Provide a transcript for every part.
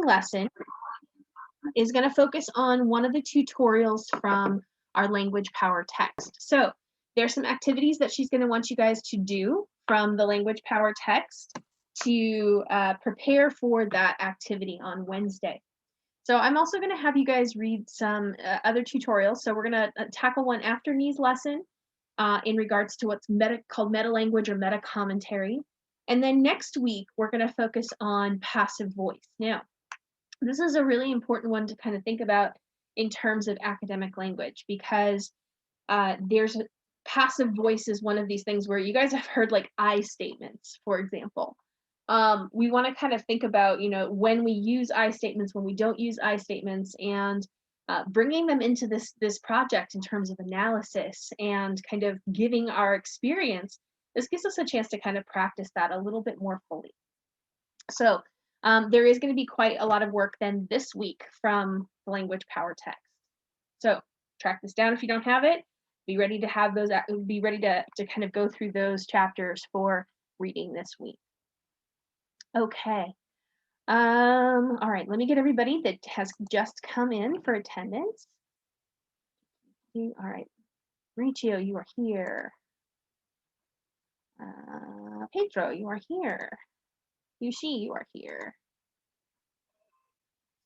lesson is going to focus on one of the tutorials from our language power text. So there's some activities that she's going to want you guys to do from the language power text to prepare for that activity on Wednesday. So I'm also going to have you guys read some other tutorials. So we're going to tackle one after Nee's lesson in regards to what's called meta language or meta commentary. And then next week, we're going to focus on passive voice. Now, this is a really important one to kind of think about in terms of academic language, because there's passive voice is one of these things where you guys have heard like I statements, for example. We want to kind of think about, you know, when we use I statements, when we don't use I statements, and bringing them into this project in terms of analysis and kind of giving our experience. This gives us a chance to kind of practice that a little bit more fully. So there is going to be quite a lot of work then this week from the language power text. So track this down if you don't have it. Be ready to have those. Be ready to kind of go through those chapters for reading this week. Okay. All right. Let me get everybody that has just come in for attendance. All right. Riccio, you are here. Pedro, you are here. Yushi, you are here.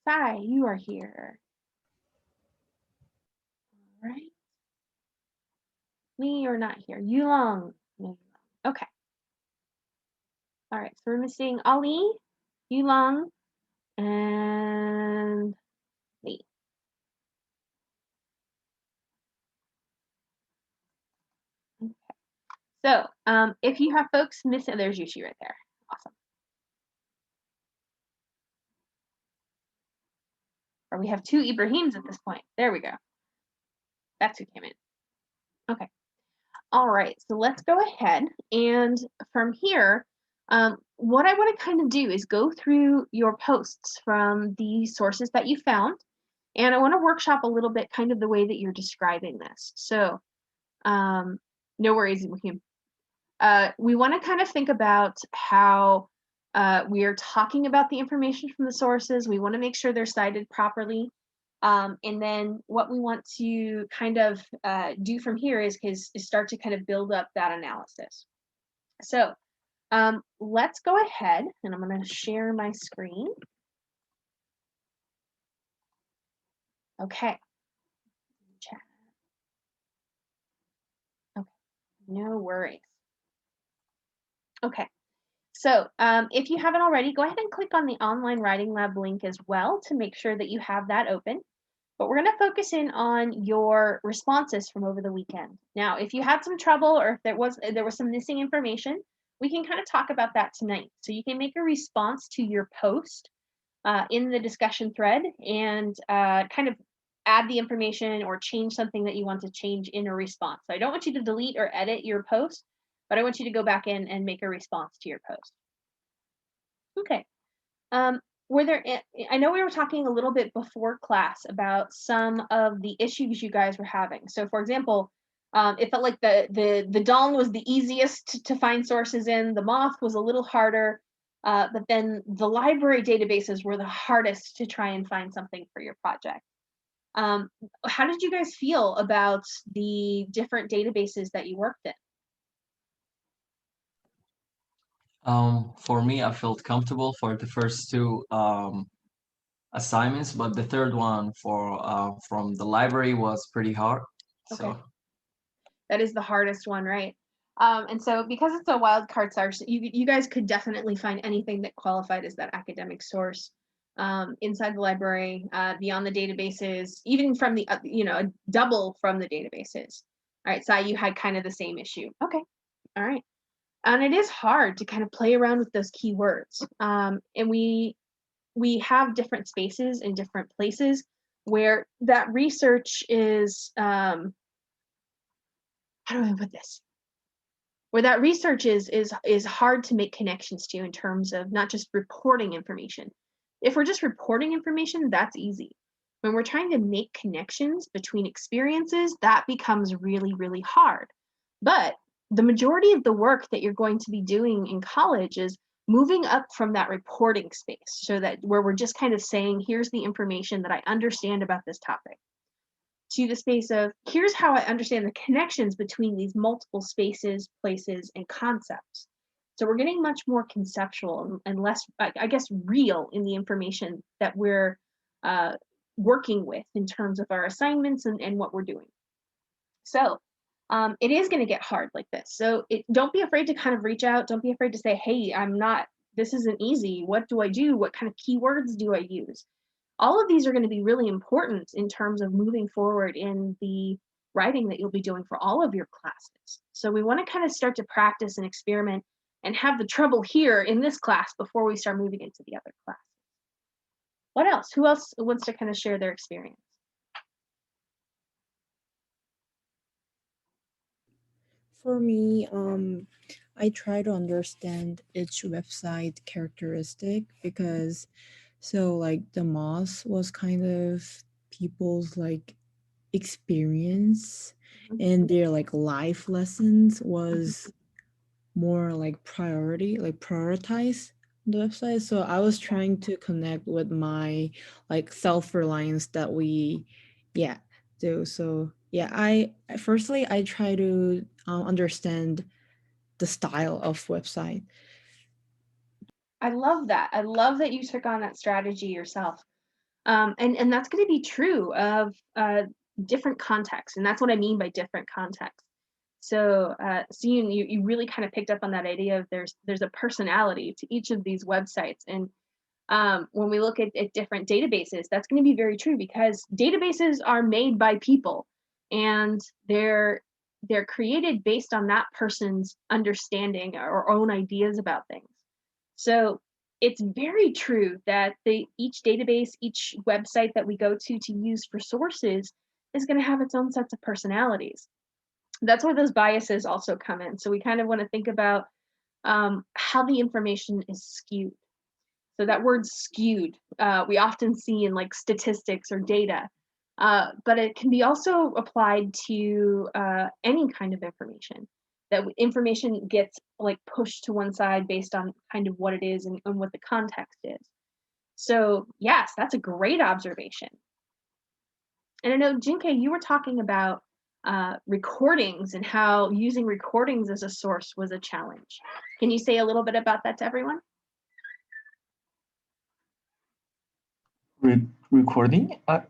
Sai, you are here. All right. Lee, you're not here. Yulong. No, okay. All right, so we're missing Ali, Yulong, and Lee. Okay. So if you have folks missing, there's Yushi right there. Awesome. Or we have two Ibrahims at this point. There we go. That's who came in. Okay. All right, so let's go ahead. And from here, what I want to kind of do is go through your posts from the sources that you found. And I want to workshop a little bit kind of the way that you're describing this. So no worries, Ibrahim. We want to kind of think about how we are talking about the information from the sources. We want to make sure they're cited properly. And then what we want to kind of do from here is start to kind of build up that analysis. So let's go ahead, and I'm going to share my screen. Okay. Chat. Okay, no worries. Okay, so if you haven't already, go ahead and click on the Online Writing Lab link as well to make sure that you have that open. But we're going to focus in on your responses from over the weekend. Now, if you had some trouble or if there was some missing information, we can kind of talk about that tonight. So you can make a response to your post in the discussion thread and kind of add the information or change something that you want to change in a response. So I don't want you to delete or edit your post, but I want you to go back in and make a response to your post. Okay. Were there, I know we were talking a little bit before class about some of the issues you guys were having. So for example, it felt like the Dong was the easiest to find sources in, the Moth was a little harder, but then the library databases were the hardest to try and find something for your project. How did you guys feel about the different databases that you worked in? For me, I felt comfortable for the first two assignments, but the third one from the library was pretty hard. Okay. So that is the hardest one, right? And so because it's a wildcard source, you guys could definitely find anything that qualified as that academic source inside the library, beyond the databases, even from the, a double from the databases. All right, Sai, you had kind of the same issue. Okay, all right. And it is hard to kind of play around with those keywords. And we have different spaces in different places where that research is, how do I put this? Where that research is hard to make connections to in terms of not just reporting information. If we're just reporting information, that's easy. When we're trying to make connections between experiences, that becomes really, really hard. But the majority of the work that you're going to be doing in college is moving up from that reporting space, so that where we're just kind of saying, here's the information that I understand about this topic, to the space of, here's how I understand the connections between these multiple spaces, places, and concepts. So we're getting much more conceptual and less, I guess, real in the information that we're uh, working with in terms of our assignments and what we're doing. So it is going to get hard like this. So don't be afraid to kind of reach out. Don't be afraid to say, hey, this isn't easy. What do I do? What kind of keywords do I use? All of these are going to be really important in terms of moving forward in the writing that you'll be doing for all of your classes. So we want to kind of start to practice and experiment and have the trouble here in this class before we start moving into the other classes. What else? Who else wants to kind of share their experience? For me, I try to understand each website characteristic because so like the moss was kind of people's like experience Mhm, and their like life lessons mhm. was more like prioritize the website. So I was Yeah. trying to connect with my like self-reliance that we yeah do. So yeah, I try to understand the style of website. I love that. I love that you took on that strategy yourself. And that's going to be true of different contexts, and that's what I mean by different contexts. So, you really kind of picked up on that idea of there's a personality to each of these websites, and when we look at different databases, that's going to be very true because databases are made by people, and they're created based on that person's understanding or own ideas about things. So it's very true that each database, each website that we go to use for sources is going to have its own sets of personalities. That's where those biases also come in. So we kind of want to think about how the information is skewed. So that word skewed, we often see in like statistics or data, but it can be also applied to any kind of information. That information gets like pushed to one side based on kind of what it is and what the context is. So yes, that's a great observation. And I know Jinke, you were talking about recordings and how using recordings as a source was a challenge. Can you say a little bit about that to everyone? Recording? I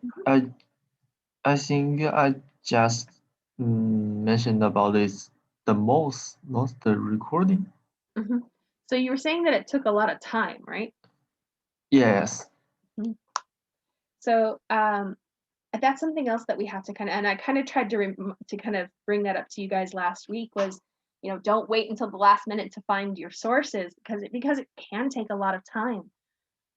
I think I just mentioned about this the most, not the recording. Hmm. So you were saying that it took a lot of time, right? Yes. Mhm. So that's something else that we have to kind of, and I kind of tried to kind of bring that up to you guys last week was, don't wait until the last minute to find your sources because it can take a lot of time.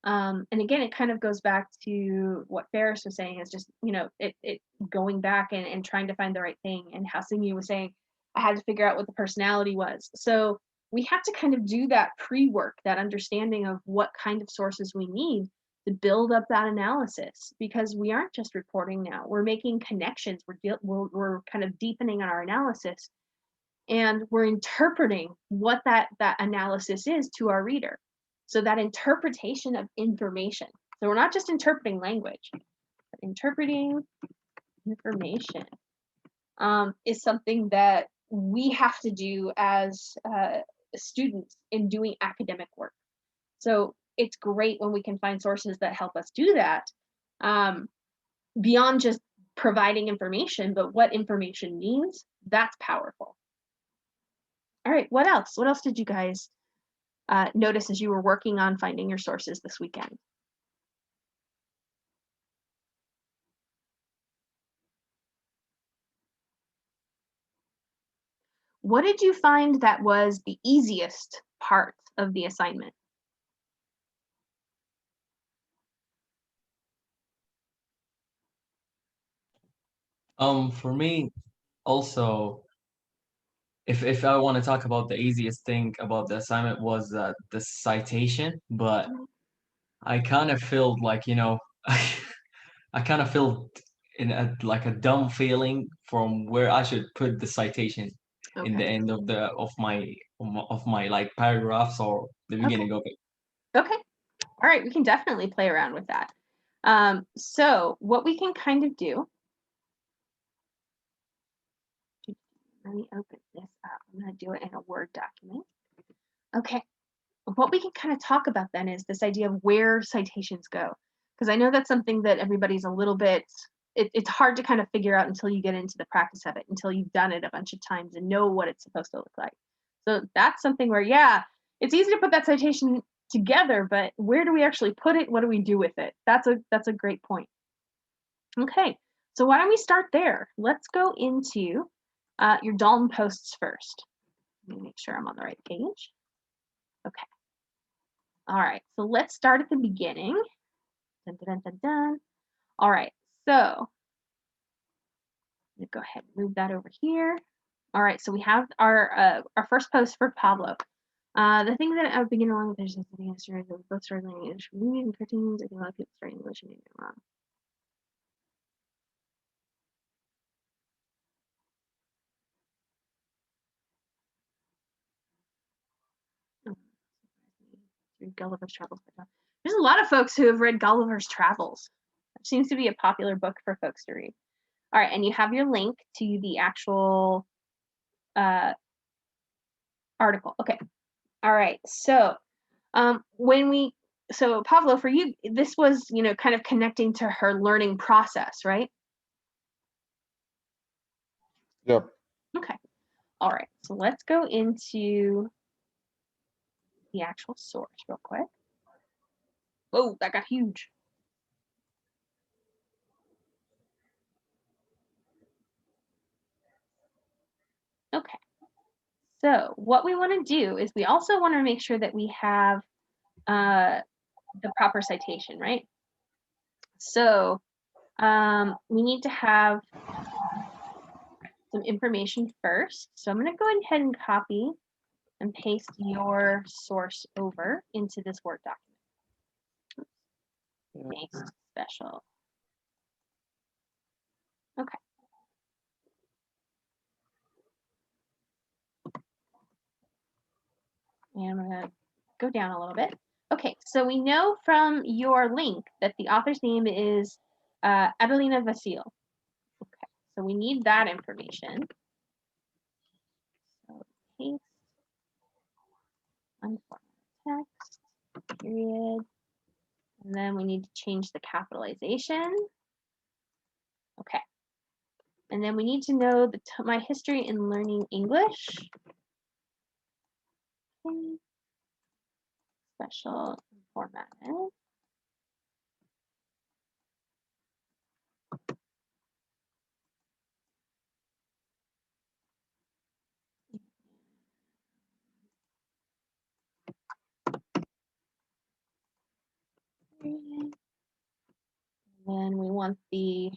And again, it kind of goes back to what Ferris was saying is just, it going back and trying to find the right thing. And how Singyu was saying, I had to figure out what the personality was. So we have to kind of do that pre-work, that understanding of what kind of sources we need to build up that analysis, because we aren't just reporting now. We're making connections. We're kind of deepening on our analysis, and we're interpreting what that analysis is to our reader. So that interpretation of information. So we're not just interpreting language, but interpreting information is something that we have to do as students in doing academic work. So it's great when we can find sources that help us do that, um, beyond just providing information, but what information means, that's powerful. All right, what else? What else did you guys notice as you were working on finding your sources this weekend? What did you find that was the easiest part of the assignment? For me, also, if I want to talk about the easiest thing about the assignment was the citation, but Mhm. I kind of felt like, I kind of felt in a like a dumb feeling from where I should put the citation in the Okay. end of of my like paragraphs or the beginning of it. Okay. All right, we can definitely play around with that. So what we can kind of do, let me open this up. I'm going to do it in a Word document. Okay. What we can kind of talk about then is this idea of where citations go. Because I know that's something that everybody's a little bit, it's hard to kind of figure out until you get into the practice of it, until you've done it a bunch of times and know what it's supposed to look like. So that's something where, yeah, it's easy to put that citation together, but where do we actually put it? What do we do with it? That's a great point. Okay, so why don't we start there? Let's go into your Dalton posts first. Let me make sure I'm on the right page. Okay. All right, so let's start at the beginning. Dun, dun, dun, dun, dun. All right, so go ahead and move that over here. All right, so we have our first post for Pablo. The thing that I would begin along with is something I started with both started learning English from movies and cartoons. I think a lot of people start English and maybe I'm wrong. Read Gulliver's Travels. There's a lot of folks who have read Gulliver's Travels. It seems to be a popular book for folks to read. All right, and you have your link to the actual article. Okay. All right. So so Pablo, for you, this was, kind of connecting to her learning process, right? Yep. Okay. All right. So let's go into the actual source real quick. Whoa, that got huge. Okay. So what we want to do is we also want to make sure that we have the proper citation, right? So we need to have some information first. So I'm going to go ahead and copy and paste your source over into this Word document. Paste special. Okay. And I'm going to go down a little bit. Okay, so we know from your link that the author's name is Adelina Vasile. Okay, so we need that information. So paste, unformatted text, period. And then we need to change the capitalization. Okay. And then we need to know my history in learning English. Okay. Special formatted. And then we want the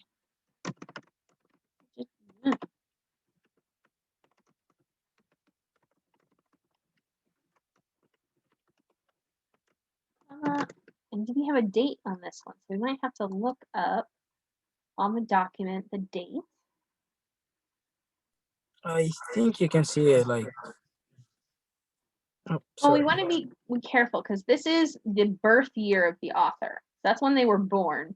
and do we have a date on this one? So we might have to look up on the document the date. I think you can see it like. Oh, Well, we sorry. want to be careful because this is the birth year of the author. That's when they were born.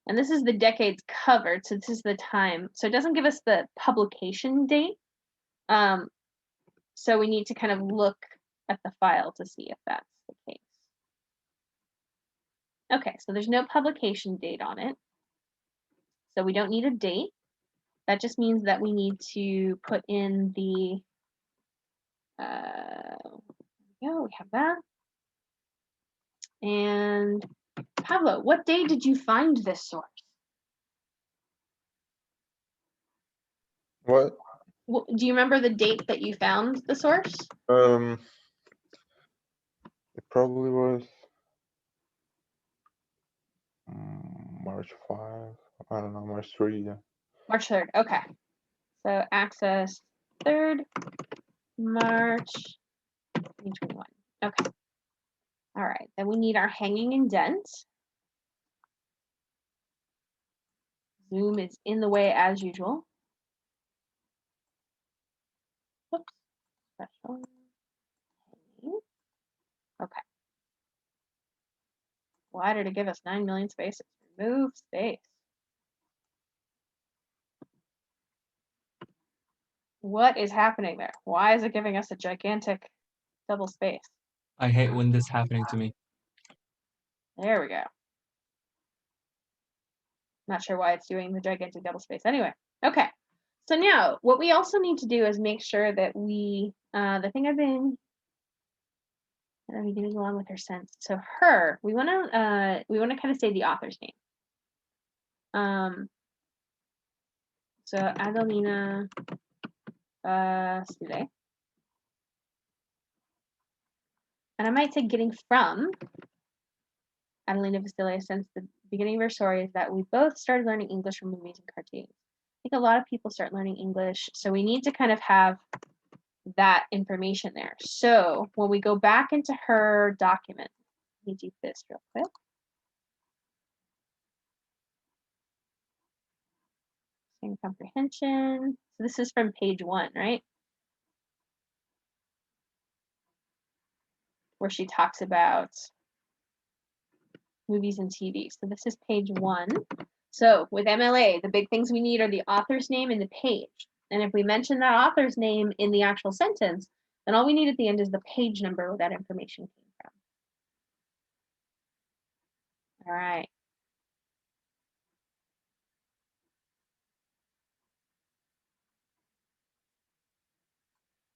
And this is the decades covered, so this is the time. So it doesn't give us the publication date. So we need to kind of look at the file to see if that's the case. Okay, so there's no publication date on it. So we don't need a date. That just means that we need to put in the, we have that. And Pablo, what day did you find this source? What? Do you remember the date that you found the source? It probably was March 5. I don't know, March 3. Yeah. March 3rd. Okay. So access 3rd March 2021. Okay. All right. Then we need our hanging indent. Zoom is in the way as usual. Whoops. Special. Okay. Why did it give us 9 million spaces? Remove space. What is happening there? Why is it giving us a gigantic double space? I hate when this happening to me. There we go. Not sure why it's doing the gigantic double space. Anyway, okay. So now what we also need to do is make sure that we, the thing I've been doing along with her sense. So her, we want to kind of say the author's name. So Adelina Stile. And I might say getting from Adelina Vasilia, since the beginning of her story is that we both started learning English from movies and cartoons. I think a lot of people start learning English, so we need to kind of have that information there. So when we go back into her document, let me do this real quick. Same comprehension. So this is from page 1, right? Where she talks about movies and TV. So this is page 1. So with MLA, the big things we need are the author's name and the page. And if we mention that author's name in the actual sentence, then all we need at the end is the page number where that information came from. All right.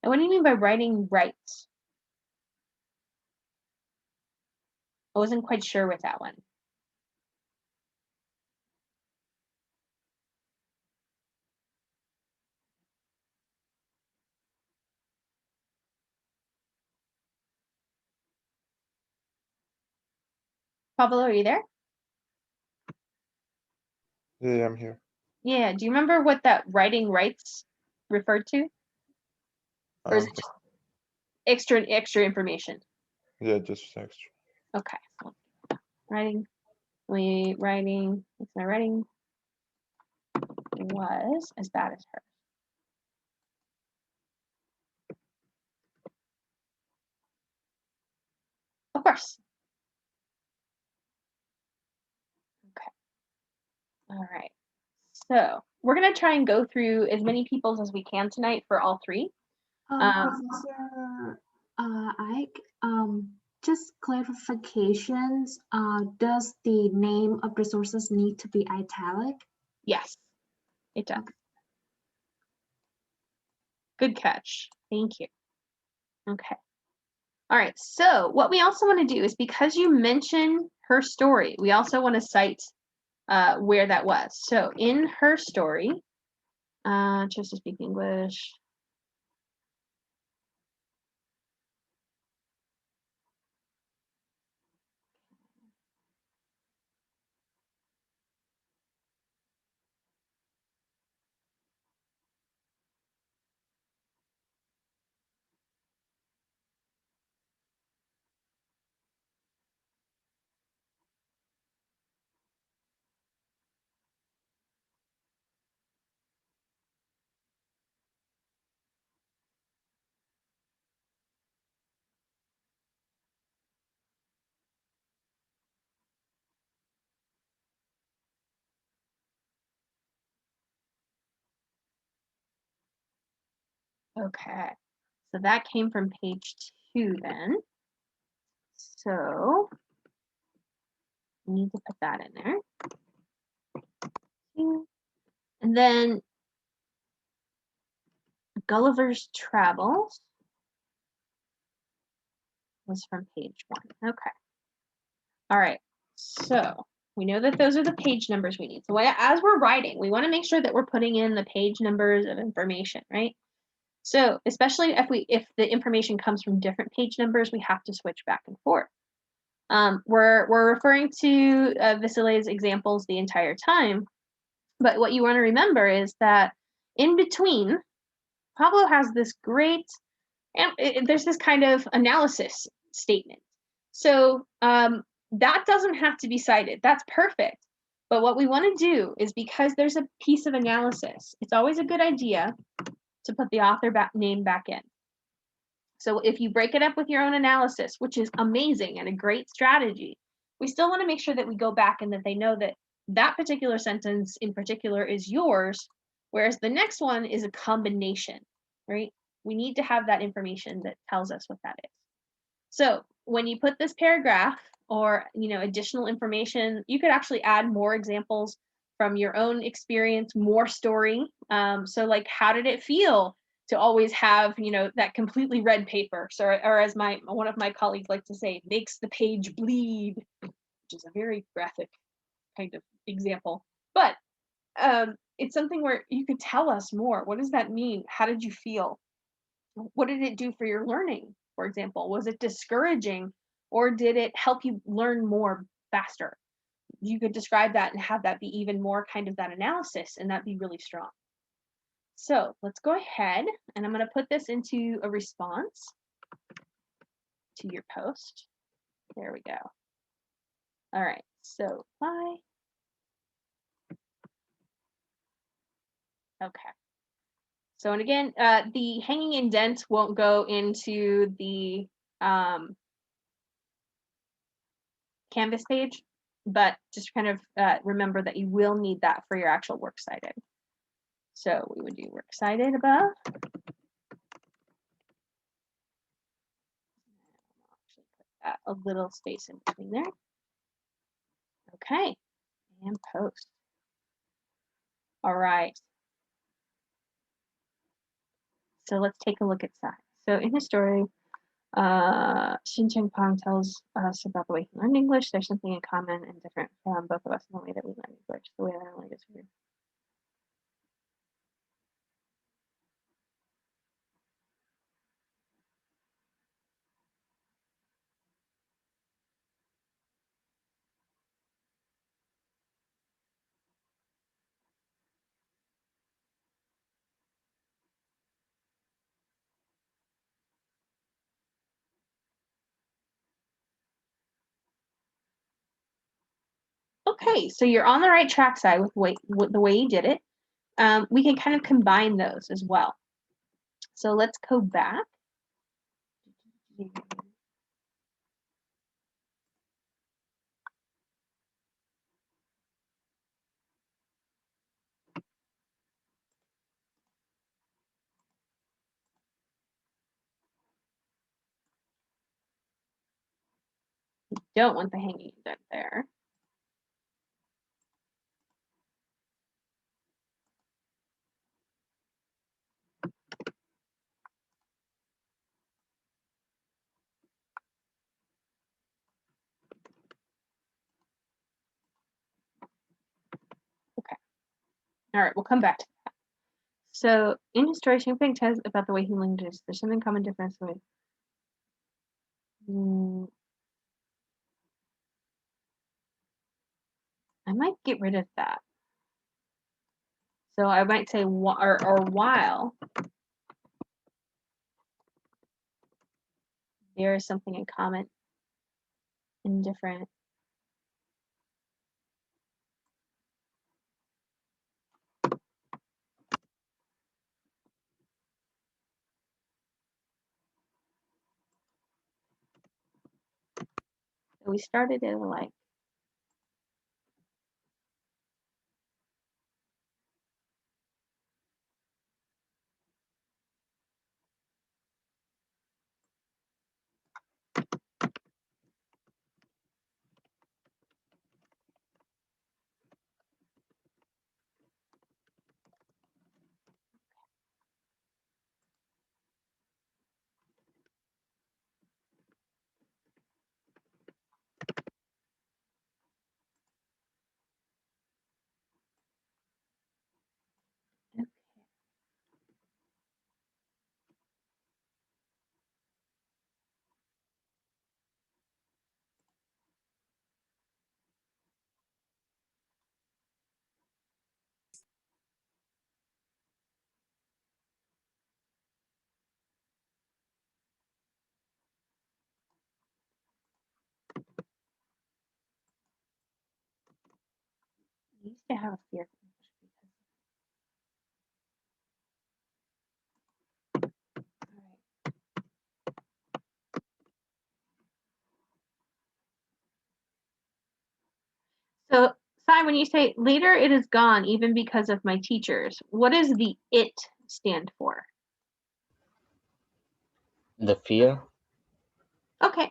And what do you mean by writing rights? I wasn't quite sure with that one. Pablo, are you there? Yeah, I'm here. Yeah. Do you remember what that writing rights referred to? Or is it just extra information? Yeah, just extra. Okay. Writing. It's my writing was as bad as her. Of course. Okay. All right. So we're gonna try and go through as many people's as we can tonight for all 3. Professor Ike, just clarifications. Does the name of resources need to be italic? Yes, it does. Good catch. Thank you. Okay. All right. So what we also want to do is, because you mentioned her story, we also want to cite where that was. So in her story, chose to speak English. Okay. So that came from page 2 then. So we need to put that in there. And then Gulliver's Travels was from page 1. Okay. All right. So we know that those are the page numbers we need. So as we're writing, we want to make sure that we're putting in the page numbers of information, right? So especially if the information comes from different page numbers, we have to switch back and forth. We're referring to Vasili's examples the entire time, but what you want to remember is that in between, Pablo has this great, and there's this kind of analysis statement. So that doesn't have to be cited. That's perfect. But what we want to do is, because there's a piece of analysis, it's always a good idea to put the author name back in. So if you break it up with your own analysis, which is amazing and a great strategy, we still want to make sure that we go back and that they know that that particular sentence in particular is yours, whereas the next one is a combination, right? We need to have that information that tells us what that is. So when you put this paragraph or additional information, you could actually add more examples from your own experience, more story. So like, how did it feel to always have that completely red paper? So, or as one of my colleagues like to say, makes the page bleed, which is a very graphic kind of example. But it's something where you could tell us more. What does that mean? How did you feel? What did it do for your learning, for example? Was it discouraging, or did it help you learn more faster? You could describe that and have that be even more kind of that analysis, and that'd be really strong. So let's go ahead, and I'm going to put this into a response to your post. There we go. All right, so bye. Okay. So, and again, the hanging indent won't go into the Canvas page, but just kind of remember that you will need that for your actual works cited. So we would do works cited above. Actually put a little space in between there. Okay, and post. All right. So let's take a look at size. So in his story, Shin Cheng Pong tells us about the way he learned English. There's something in common and different from both of us in the way that we learn English. The way I learn language is weird. Okay, so you're on the right track side with the way you did it. We can kind of combine those as well. So let's go back. Don't want the hanging indent there. Okay. All right, we'll come back to that. So in his story, Xing Ping tells about the way he languages. There's something common difference with. I might get rid of that. So I might say or while there is something in common and different. So we started it like. I used to have a fear. All right. when you say later it is gone, even because of my teachers, what does the it stand for? The fear. Okay.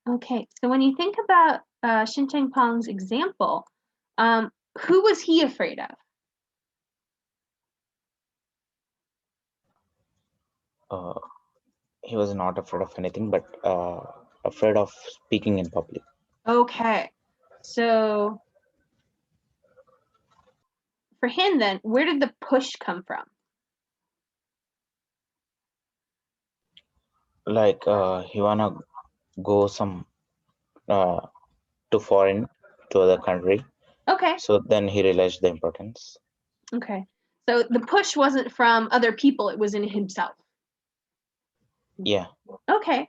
Okay, so when you think about Shin Chang-pong's example, who was he afraid of? He was not afraid of anything, but afraid of speaking in public. Okay, so for him then, where did the push come from? Like he wanna go some to foreign to other country. Okay, So then he realized the importance. okay. So the push wasn't from other people, it was in himself. Yeah. Okay.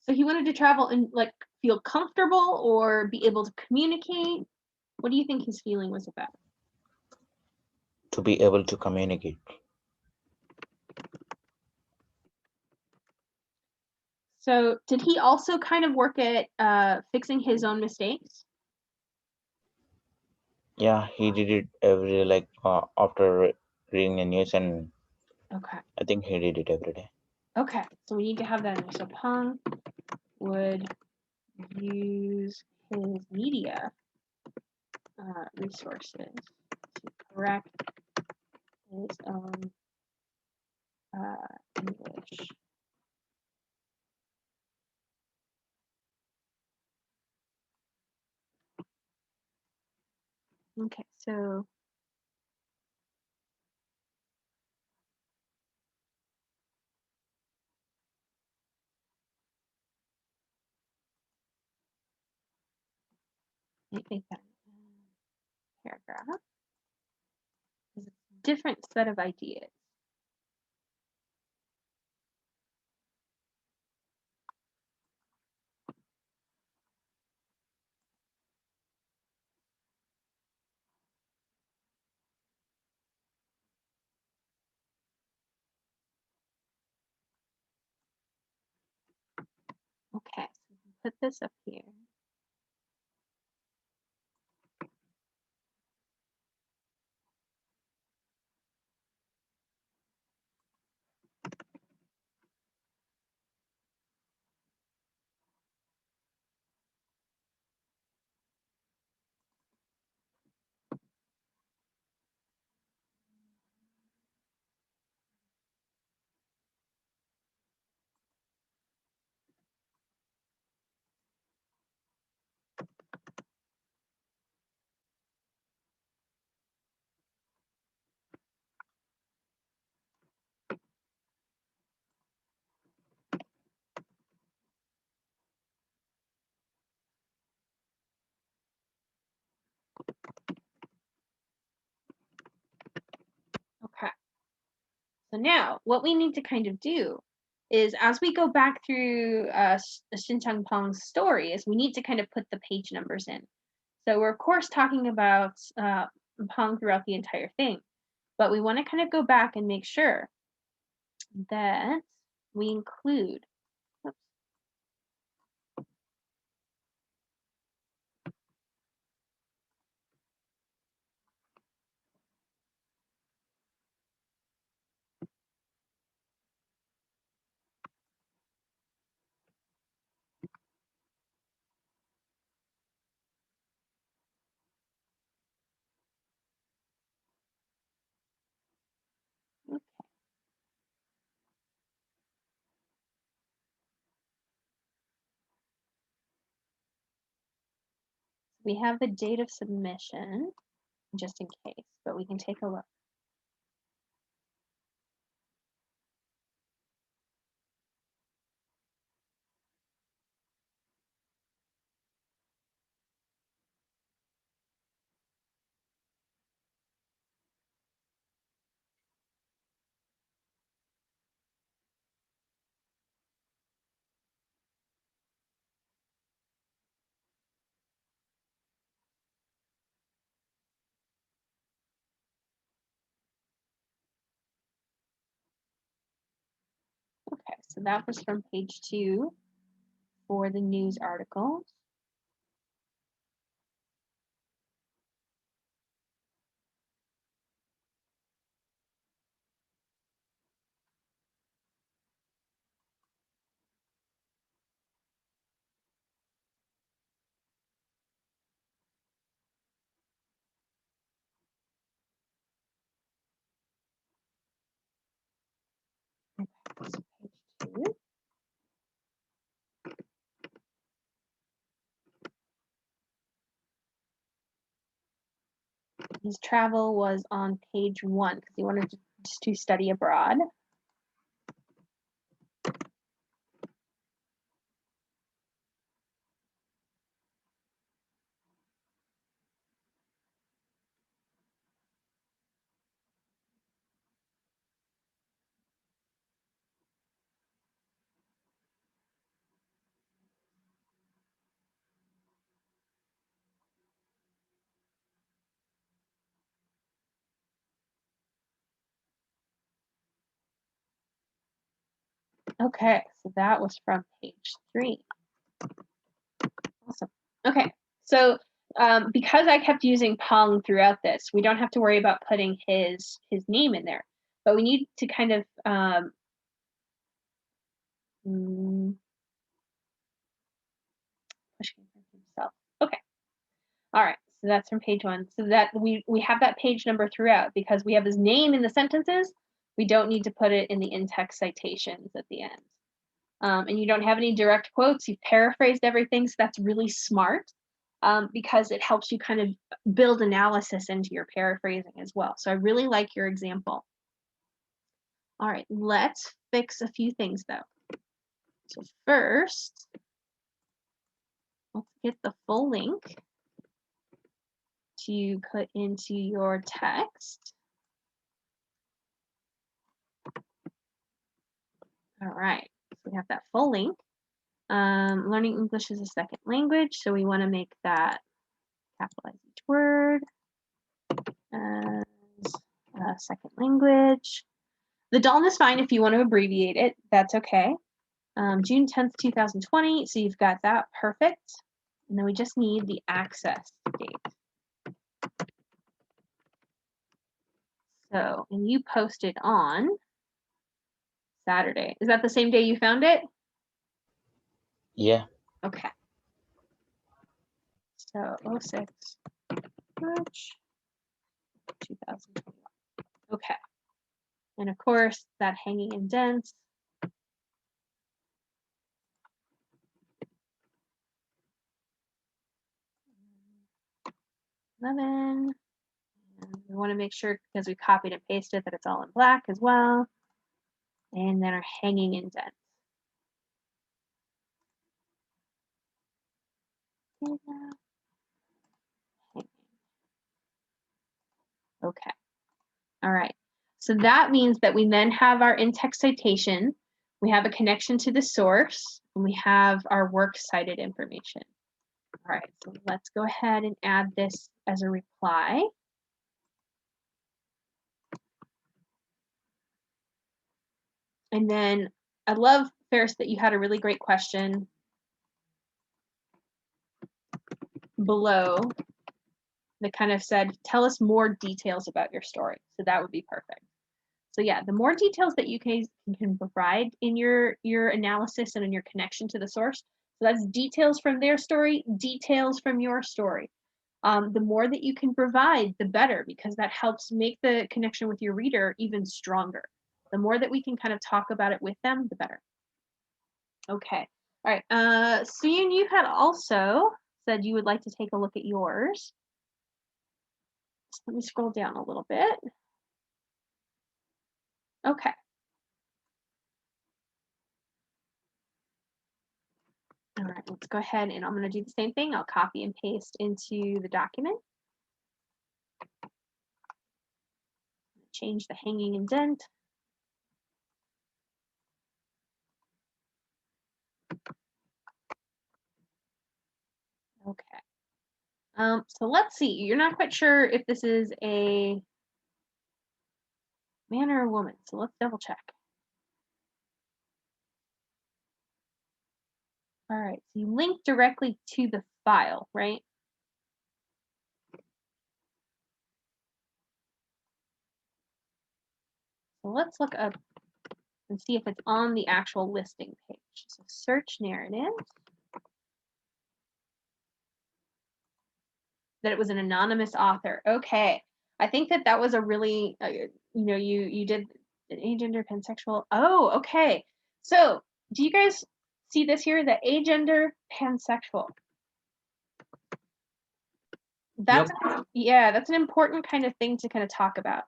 So he wanted to travel and like feel comfortable or be able to communicate. What do you think his feeling was about? To be able to communicate. So did he also kind of work at fixing his own mistakes? Yeah, he did it every day, like after reading the news, and Okay. I think he did it every day. Okay. So we need to have that in there. So Pong would use his media resources to correct his own English. Okay, so I think that paragraph is a different set of ideas. Okay, so we can put this up here. Okay. So now what we need to kind of do is as we go back through Shin Chang Pong's story is we need to kind of put the page numbers in. So we're of course talking about Pong throughout the entire thing, but we want to kind of go back and make sure that we include, oops, we have the date of submission just in case, but we can take a look. so that was from page 2 for the news articles. Okay, so page 2. His travel was on page 1 because he wanted to study abroad. Okay, so that was from page 3. Awesome. Okay, so because I kept using Pong throughout this, we don't have to worry about putting his name in there, but we need to kind of pushing for himself. Okay. All right. So that's from page 1. So that we have that page number throughout because we have his name in the sentences. We don't need to put it in the in-text citations at the end. And you don't have any direct quotes. You've paraphrased everything. So that's really smart because it helps you kind of build analysis into your paraphrasing as well. So I really like your example. All right, let's fix a few things though. So first, let's get the full link to put into your text. All right, so we have that full link. Learning English as a second language, so we want to make that capitalize each word as a second language. The DALN is fine if you want to abbreviate it, that's okay. June 10th, 2020, so you've got that, perfect. And then we just need the access date. So, and you posted on Saturday. Is that the same day you found it? Yeah. Okay. So 06 March 2021. Okay. And of course, that hanging indents. And we want to make sure because we copied and pasted that it's all in black as well. And then our hanging indents. Okay. All right. So that means that we then have our in-text citation, we have a connection to the source, and we have our works cited information. All right, so let's go ahead and add this as a reply. And then I love, Ferris, that you had a really great question below that kind of said, tell us more details about your story. So that would be perfect. So yeah, the more details that you can provide in your analysis and in your connection to the source, so that's details from their story, details from your story. The more that you can provide, the better, because that helps make the connection with your reader even stronger. The more that we can kind of talk about it with them, the better. Okay, all right. Soon, you had also said you would like to take a look at yours. So let me scroll down a little bit. Okay. All right, let's go ahead and I'm going to do the same thing. I'll copy and paste into the document. Change the hanging indent. Okay. So let's see. You're not quite sure if this is a man or a woman, so let's double check. All right, so you link directly to the file, right? So let's look up and see if it's on the actual listing page. So search narrative. That it was an anonymous author. Okay, I think that was a really, you did an agender pansexual. Oh, okay. So do you guys see this here? The agender pansexual. That's Yep. that's an important kind of thing to kind of talk about.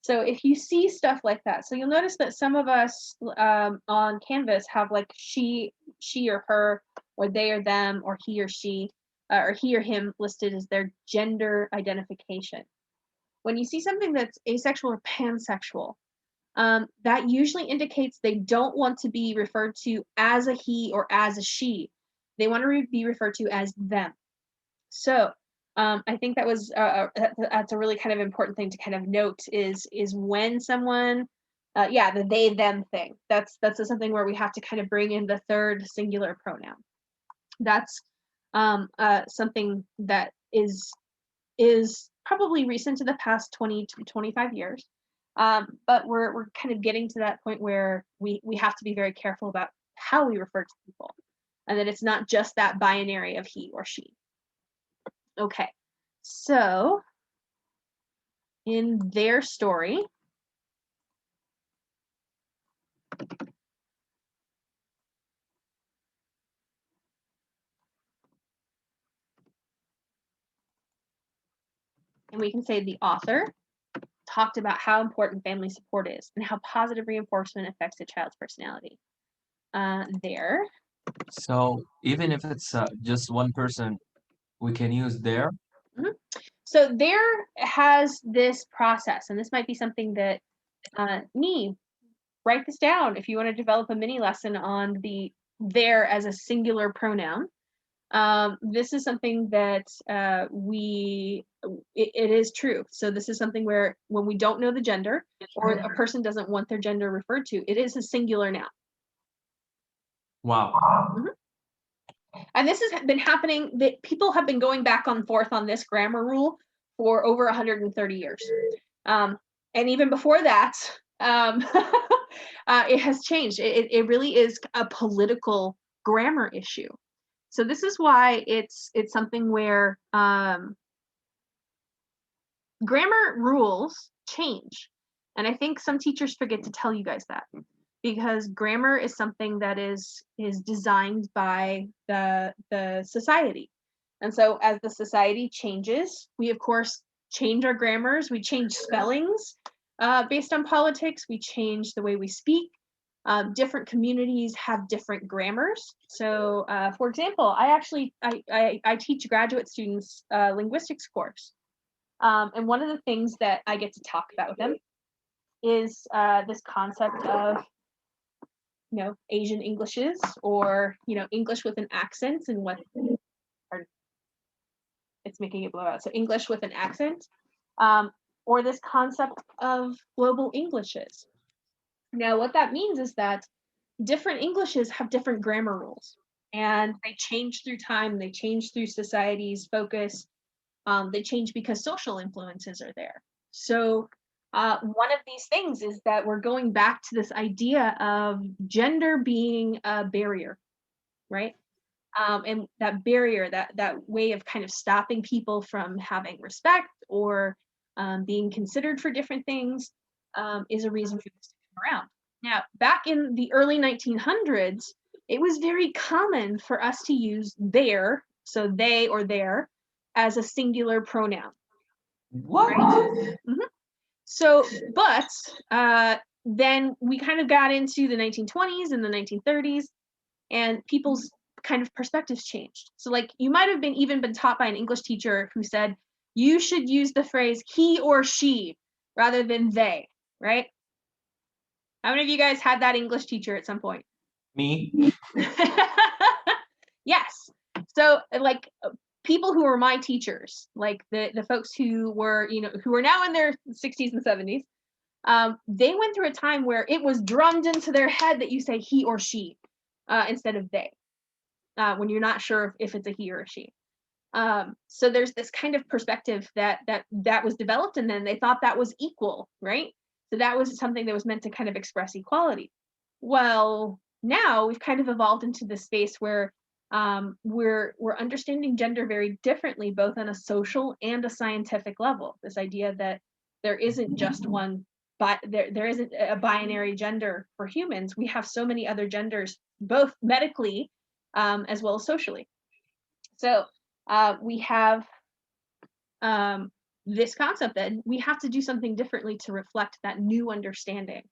So if you see stuff like that, so you'll notice that some of us on Canvas have like she or her, or they or them, or he or she, or he or him listed as their gender identification. When you see something that's asexual or pansexual, that usually indicates they don't want to be referred to as a he or as a she. They want to be referred to as them. So I think that was that's a really kind of important thing to kind of note is when someone, the they them thing. That's something where we have to kind of bring in the third singular pronoun. That's something that is probably recent to the past 20 to 25 years. But we're kind of getting to that point where we have to be very careful about how we refer to people, and that it's not just that binary of he or she. Okay, so in their story, and we can say the author talked about how important family support is and how positive reinforcement affects a child's personality. There. So even if it's just one person, we can use there. Mm-hmm. So there has this process, and this might be something that write this down if you want to develop a mini lesson on the there as a singular pronoun. This is something that it is true. So this is something where when we don't know the gender or a person doesn't want their gender referred to, it is a singular noun. Wow. Mm-hmm. And this has been happening, that people have been going back and forth on this grammar rule for over 130 years. And even before that, it has changed. It really is a political grammar issue. So this is why it's something where grammar rules change. And I think some teachers forget to tell you guys that, because grammar is something that is designed by the society. And so as the society changes, we of course change our grammars, we change spellings based on politics, we change the way we speak. Different communities have different grammars. So for example, I teach graduate students linguistics course. And one of the things that I get to talk about with them is this concept of, Asian Englishes, or, English with an accent, and what, pardon, it's making it blow out. So English with an accent, or this concept of global Englishes. Now, what that means is that different Englishes have different grammar rules, and they change through time, they change through society's focus, they change because social influences are there. So one of these things is that we're going back to this idea of gender being a barrier, right? And that barrier, that way of kind of stopping people from having respect or being considered for different things is a reason for this to come around. Now, back in the early 1900s, it was very common for us to use their, so they or their, as a singular pronoun. What? Right? Mm-hmm. So, but then we kind of got into the 1920s and the 1930s, and people's kind of perspectives changed. So like you might have even been taught by an English teacher who said, you should use the phrase he or she rather than they, right? How many of you guys had that English teacher at some point? Me? Yes. So like people who were my teachers, like the folks who were, who are now in their 60s and 70s, they went through a time where it was drummed into their head that you say he or she instead of they. when you're not sure if it's a he or a she. So there's this kind of perspective that was developed, and then they thought that was equal, right? So that was something that was meant to kind of express equality. Well, now we've kind of evolved into this space where we're understanding gender very differently, both on a social and a scientific level. This idea that there isn't just one, but there isn't a binary gender for humans. We have so many other genders, both medically as well as socially. So we have this concept that we have to do something differently to reflect that new understanding.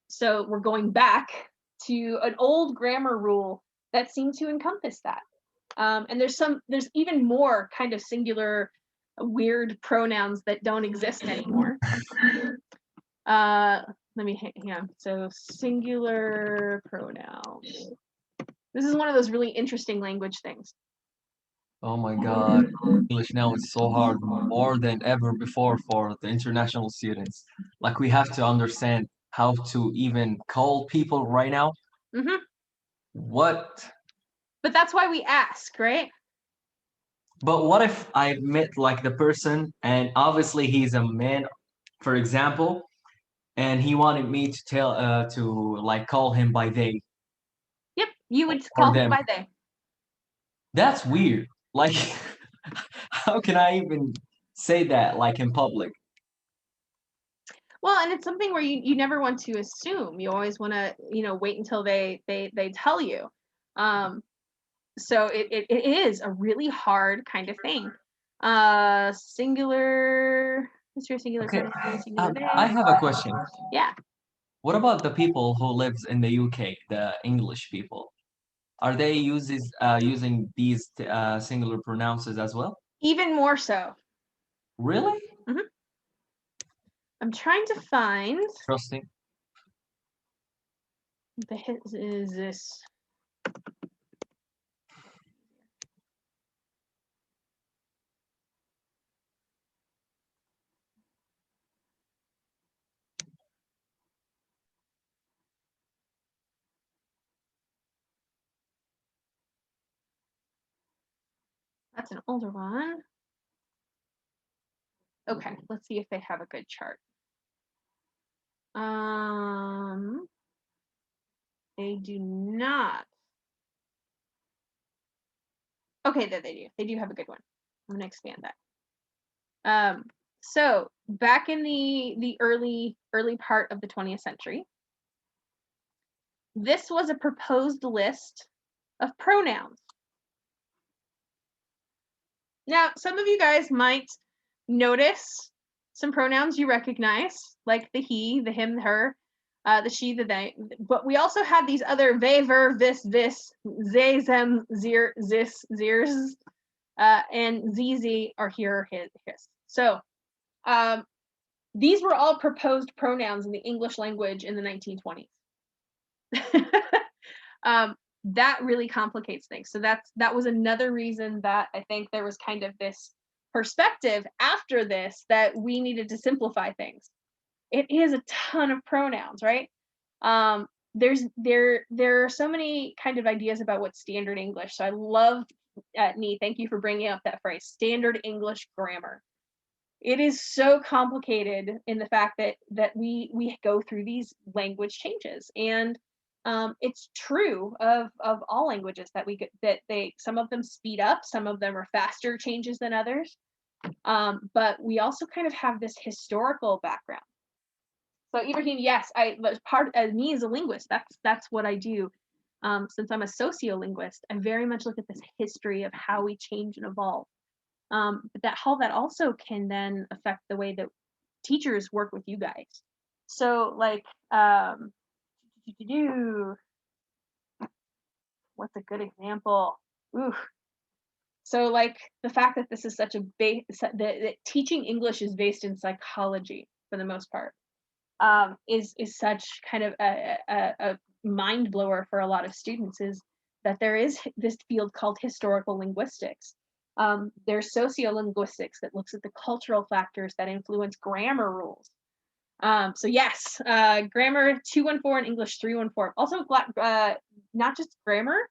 So we're going back to an old grammar rule that seemed to encompass that. And there's even more kind of singular, weird pronouns that don't exist anymore. Let me hang on. So singular pronouns. This is one of those really interesting language things. Oh my God. English now is so hard, more than ever before for the international students. Like we have to understand how to even call people right now. Mm-hmm. What? But that's why we ask, right? But what if I met like the person and obviously he's a man, for example, and he wanted me to tell to like call him by they Yep, you would or call him them. by they. That's weird. Like how can I even say that like in public? Well, and it's something where you never want to assume. You always want to, wait until they tell you. So it is a really hard kind of thing. Singular. What's your singular? Okay, Singular I they? have a question. Yeah. What about the people who lives in the UK, the English people? Are they using these singular pronouns as well? Even more so. Really? Mm-hmm. I'm trying to find. Interesting. Is this? That's an older one. Okay, let's see if they have a good chart. They do not. Okay, there they do. They do have a good one. I'm gonna expand that. So back in the early part of the 20th century, this was a proposed list of pronouns. Now, some of you guys might notice some pronouns you recognize, like the he, the him, the her, the she, the they. But we also have these other they, ver, vis, they, them, zir, zis, zirs, and zz are here, his. So these were all proposed pronouns in the English language in the 1920s. That really complicates things. So that was another reason that I think there was kind of this perspective after this that we needed to simplify things. It is a ton of pronouns, right? There are so many kind of ideas about what standard English. So I love, Nee, thank you for bringing up that phrase, standard English grammar. It is so complicated in the fact that we go through these language changes, and it's true of all languages that some of them speed up, some of them are faster changes than others, but we also kind of have this historical background. So Ibrahim, yes, me as a linguist, that's what I do. Since I'm a sociolinguist, I very much look at this history of how we change and evolve. But how that also can then affect the way that teachers work with you guys. So like, what's a good example? Ooh. So like the fact that this is such a that teaching English is based in psychology for the most part, is such kind of a mind blower for a lot of students, is that there is this field called historical linguistics. There's sociolinguistics that looks at the cultural factors that influence grammar rules. So yes, grammar 214 and English 314. Also, not just grammar,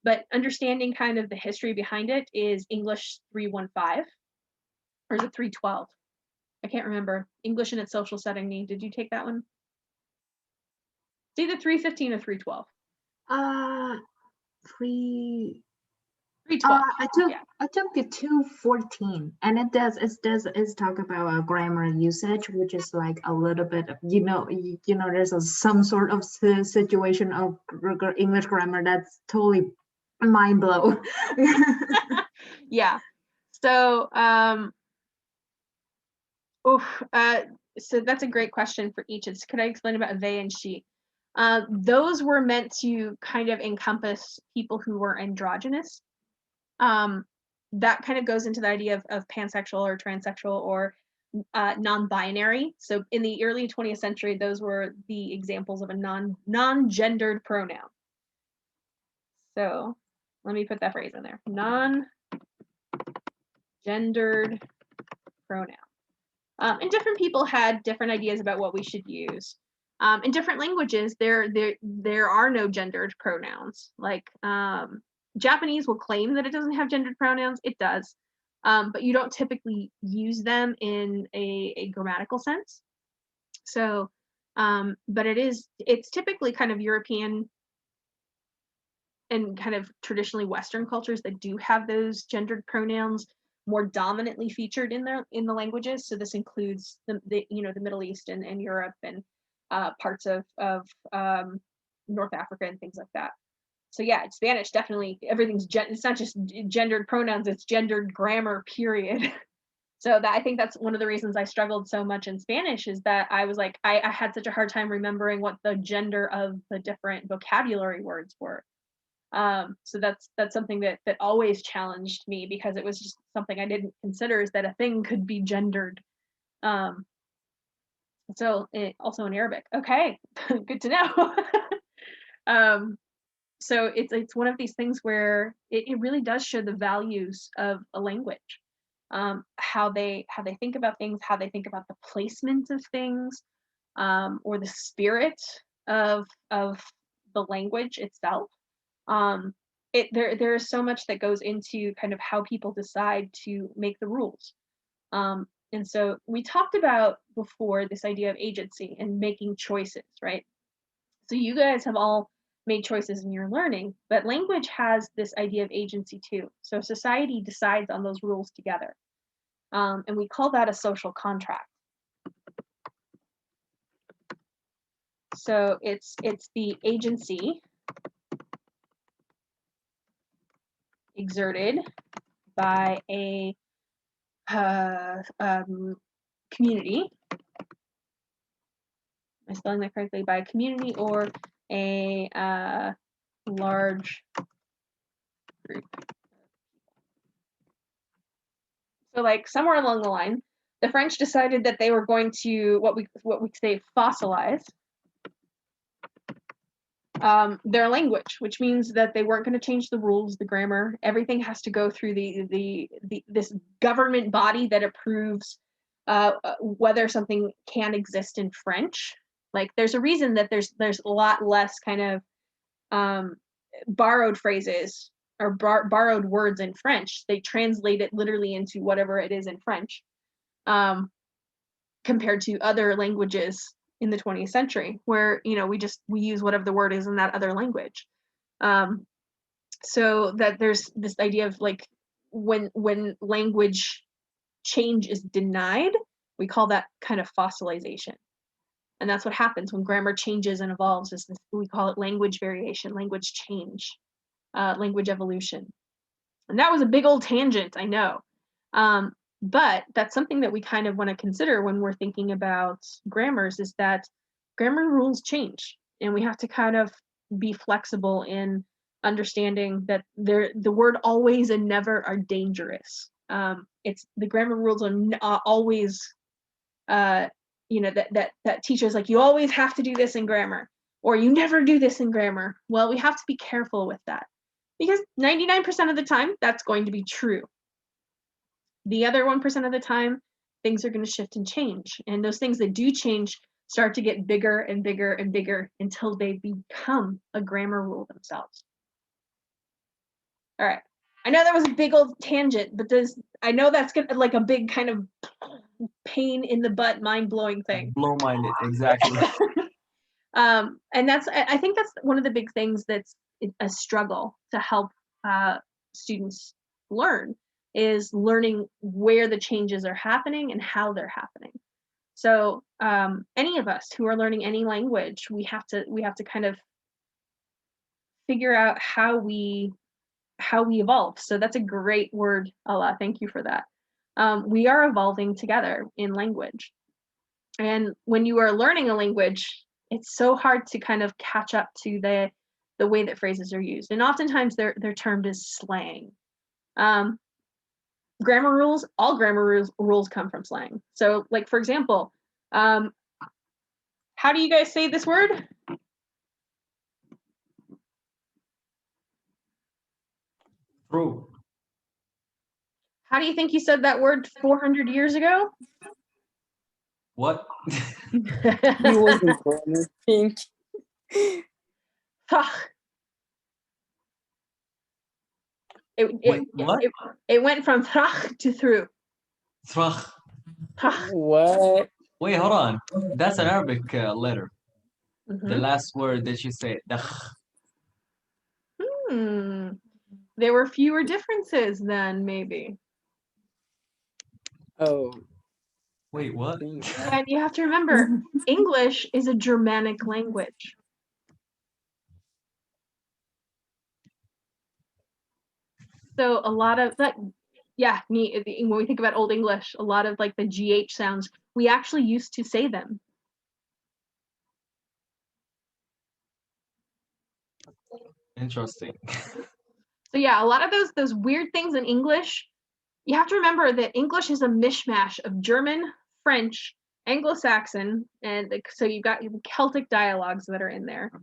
But understanding kind of the history behind it is English 315, or is it 312? I can't remember. English in its social setting. Did you take that one? It's either 315 or 312. Three. 312. I took the 214, and it does talk about grammar usage, which is like a little bit of, there's some sort of situation of English grammar that's totally mind blow. Yeah. So so that's a great question for each. Could I explain about they and she? Those were meant to kind of encompass people who were androgynous. That kind of goes into the idea of pansexual or transsexual or non-binary. So in the early 20th century, those were the examples of a non-gendered pronoun. So let me put that phrase in there. Non-gendered pronoun. And different people had different ideas about what we should use. In different languages, there are no gendered pronouns. Like Japanese will claim that it doesn't have gendered pronouns. It does, but you don't typically use them in a grammatical sense. So, but it's typically kind of European and kind of traditionally Western cultures that do have those gendered pronouns more dominantly featured in the languages. So this includes the Middle East and Europe and parts of North Africa and things like that. So yeah, in Spanish, definitely everything's it's not just gendered pronouns, it's gendered grammar, period. So I think that's one of the reasons I struggled so much in Spanish, is that I was like, I had such a hard time remembering what the gender of the different vocabulary words were. So that's something that always challenged me, because it was just something I didn't consider, is that a thing could be gendered. So also in Arabic. Okay, good to know. So it's one of these things where it really does show the values of a language, how they think about things, how they think about the placement of things, or the spirit of the language itself. There is so much that goes into kind of how people decide to make the rules. And so we talked about before this idea of agency and making choices, right? So you guys have all made choices in your learning, but language has this idea of agency too. So society decides on those rules together. And we call that a social contract. So it's the agency exerted by a community. Am I spelling that correctly? By a community or a large group. So like somewhere along the line, the French decided that they were going to what we say fossilize their language, which means that they weren't going to change the rules, the grammar. Everything has to go through this government body that approves whether something can exist in French. Like there's a reason that there's a lot less kind of borrowed phrases or borrowed words in French. They translate it literally into whatever it is in French, compared to other languages in the 20th century, where we use whatever the word is in that other language. So that there's this idea of like when language change is denied, we call that kind of fossilization. And that's what happens when grammar changes and evolves. We call it language variation, language change, language evolution. And that was a big old tangent, I know. But that's something that we kind of want to consider when we're thinking about grammars, is that grammar rules change, and we have to kind of be flexible in understanding that the word always and never are dangerous. It's the grammar rules are always, that teachers like, you always have to do this in grammar, or you never do this in grammar. Well, we have to be careful with that, because 99% of the time that's going to be true. The other 1% of the time, things are going to shift and change. And those things that do change start to get bigger and bigger and bigger until they become a grammar rule themselves. All right. I know that was a big old tangent, but I know that's gonna like a big kind of pain in the butt, mind-blowing thing. Blow-minded, exactly. And I think that's one of the big things that's a struggle to help students learn, is learning where the changes are happening and how they're happening. So any of us who are learning any language, we have to kind of figure out how we evolve. So that's a great word, Allah. Thank you for that. We are evolving together in language. And when you are learning a language, it's so hard to kind of catch up to the way that phrases are used. And oftentimes they're termed as slang. Grammar rules, all grammar rules come from slang. So like, for example, how do you guys say this word? True. How do you think you said that word 400 years ago? What? He wasn't born, I think. It went from frach to through. Trach. What? Wait, hold on. That's an Arabic letter. Mm-hmm. The last word that you say, dakh. There were fewer differences then, maybe. Oh. Wait, what? And you have to remember, English is a Germanic language. So a lot of that, yeah, when we think about Old English, a lot of like the GH sounds, we actually used to say them. Interesting. So yeah, a lot of those weird things in English, you have to remember that English is a mishmash of German, French, Anglo-Saxon, and so you've got Celtic dialogues that are in there.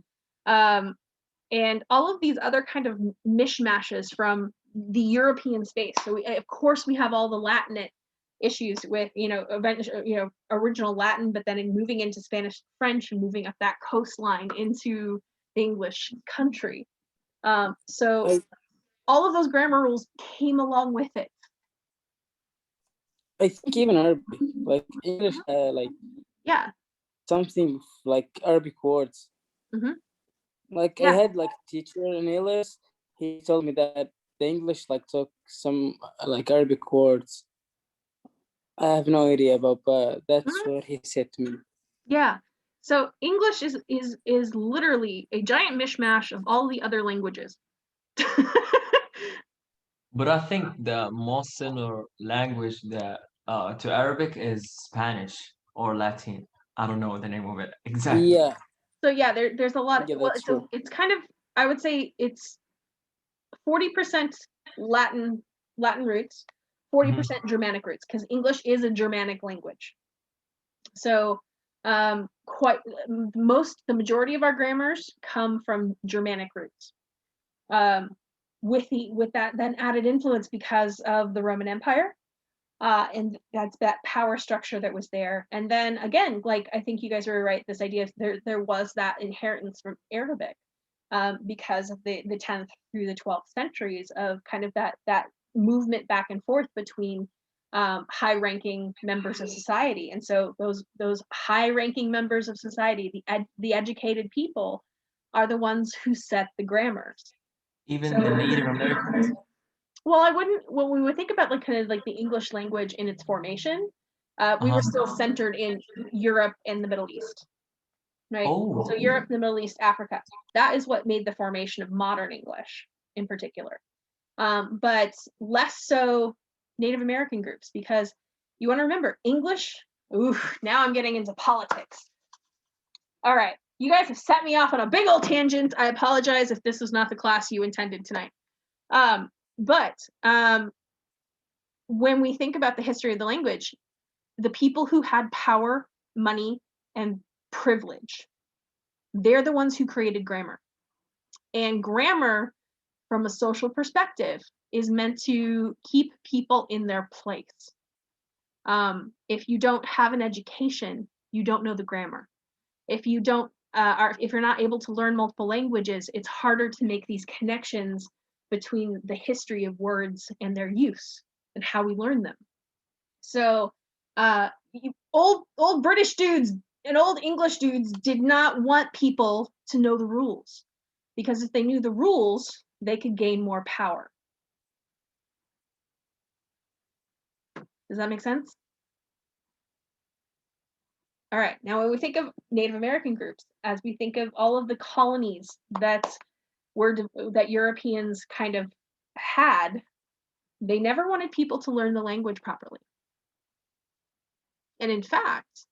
And all of these other kind of mishmashes from the European space. So of course we have all the Latin issues with, original Latin, but then moving into Spanish, French, and moving up that coastline into the English country. So all of those grammar rules came along with it. I think even Arabic, like English, like yeah, something like Arabic words. Mm-hmm. Like I had like a teacher in English. He told me that the English like took some like Arabic words. I have no idea about, but that's what he said to me. Yeah. So English is literally a giant mishmash of all the other languages. But I think the most similar language that to Arabic is Spanish or Latin. I don't know the name of it exactly. Yeah. So yeah, there's a lot. Yeah, that's true. It's kind of, I would say it's 40% Latin roots, 40% Germanic roots, because English is a Germanic language. So the majority of our grammars come from Germanic roots. With that then added influence because of the Roman Empire, and that's that power structure that was there. And then again, like I think you guys were right, this idea of there was that inheritance from Arabic, because of the 10th through the 12th centuries of kind of that movement back and forth between high-ranking members of society. And so those high-ranking members of society, the educated people, are the ones who set the grammars. Even the Native Americans? Well, when we would think about like kind of like the English language in its formation, we were still centered in Europe and the Middle East, right? Oh. So Europe, the Middle East, Africa. That is what made the formation of modern English in particular. But less so Native American groups, because you want to remember English. Ooh, now I'm getting into politics. All right, you guys have set me off on a big old tangent. I apologize if this was not the class you intended tonight. But when we think about the history of the language, the people who had power, money, and privilege, they're the ones who created grammar. And grammar, from a social perspective, is meant to keep people in their place. If you don't have an education, you don't know the grammar. If you don't, if you're not able to learn multiple languages, it's harder to make these connections between the history of words and their use and how we learn them. So old British dudes and old English dudes did not want people to know the rules, because if they knew the rules, they could gain more power. Does that make sense? All right, now when we think of Native American groups, as we think of all of the colonies that Europeans kind of had, they never wanted people to learn the language properly. And in fact,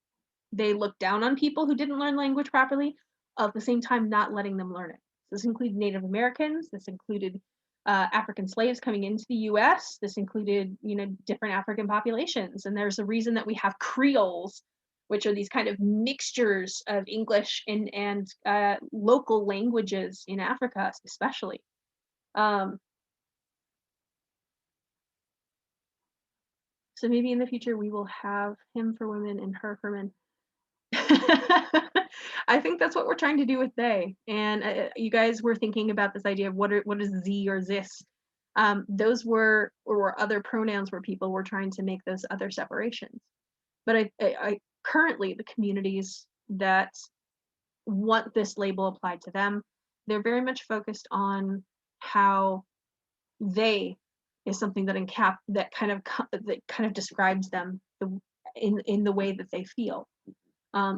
they looked down on people who didn't learn language properly, at the same time not letting them learn it. This included Native Americans, this included African slaves coming into the US, this included, different African populations. And there's a reason that we have Creoles, which are these kind of mixtures of English and local languages in Africa, especially. So maybe in the future we will have him for women and her for men. I think that's what we're trying to do with they. And you guys were thinking about this idea of what is Z or this. Those were or other pronouns where people were trying to make those other separations. But I currently, the communities that want this label applied to them, they're very much focused on how they is something that kind of describes them in the way that they feel.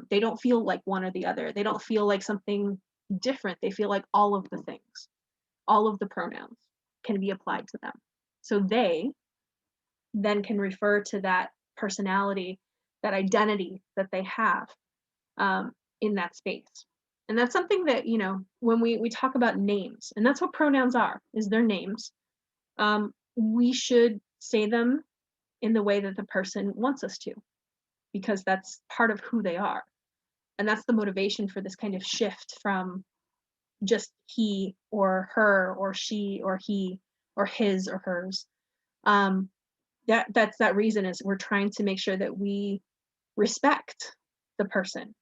They don't feel like one or the other. They don't feel like something different. They feel like all of the things, all of the pronouns can be applied to them. So they then can refer to that personality, that identity that they have in that space. And that's something that, when we talk about names, and that's what pronouns are, is their names, we should say them in the way that the person wants us to, because that's part of who they are. And that's the motivation for this kind of shift from just he or her or she or he or his or hers. That's that reason is we're trying to make sure that we respect the person.